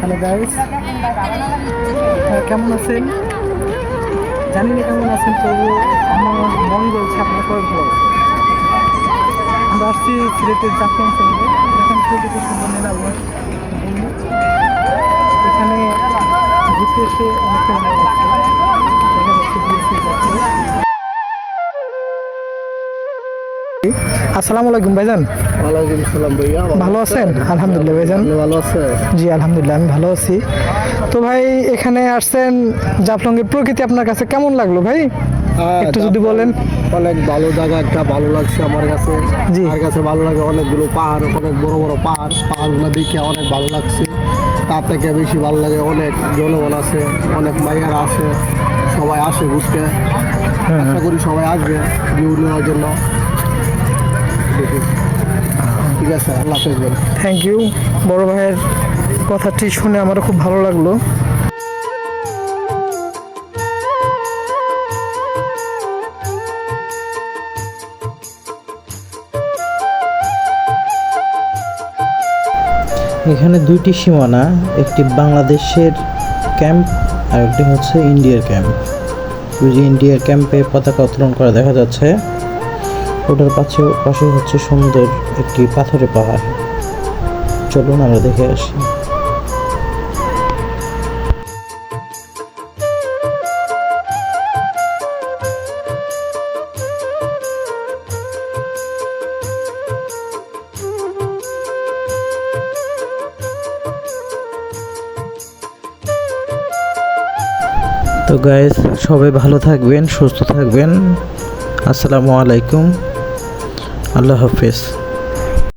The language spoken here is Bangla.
হ্যালো গাইস, কেমন আছেন? জানি না কেমন আছেন, তবু আমার মন বলছে আপনার সবাই ভালো আছেন। আমরা আসছি সিলেটের জাফলং শহরে। এখান থেকে কিছু সুন্দর নীলা আবহাওয়া। এখানে ঘুরতে এসে অনেকটা ভালো লাগছে। দেখা যাচ্ছে বিএসসি যাচ্ছে। আসসালামু আলাইকুম ভাইজান। ওয়ালাইকুম সালাম ভাইয়া। ভালো আছেন? আলহামদুলিল্লাহ ভাইজান। আপনি ভালো আছেন? জি আলহামদুলিল্লাহ, আমি ভালো আছি। তো ভাই, এখানে আসছেন, জাফলংয়ের প্রকৃতি আপনার কাছে কেমন লাগলো ভাই? একটু যদি বলেন। অনেক ভালো জায়গা, একটা ভালো লাগছে আমার কাছে। জি। আমার কাছে ভালো লাগে, অনেকগুলো পাহাড়, অনেক বড় বড় পাহাড়গুলো দেখে অনেক ভালো লাগছে। তার থেকে বেশি ভালো লাগে অনেক জনগণ আছে, অনেক মাইয়ারা আছে, সবাই আসে ঘুরতে। আশা করি সবাই আসবে ভিউ নেওয়ার জন্য। ঠিক আছে, আল্লাহ হাফেজ ভাই। Thank you. বড় ভাইয়ের কথাটি শুনে আমারও খুব ভালো লাগলো। এখানে দুইটি সীমানা, একটি বাংলাদেশের ক্যাম্প আর একটি হচ্ছে ইন্ডিয়ার ক্যাম্প। ওই যে ইন্ডিয়ার ক্যাম্পে পতাকা উত্তোলন করা দেখা যাচ্ছে, ওটার পাশে হচ্ছে সুন্দর একটি পাথরের পাহাড়। চলুন আমরা দেখে আসি। তো গাইস, সবাই ভালো থাকবেন, সুস্থ থাকবেন। আসসালামু আলাইকুম, আল্লাহ হাফেজ।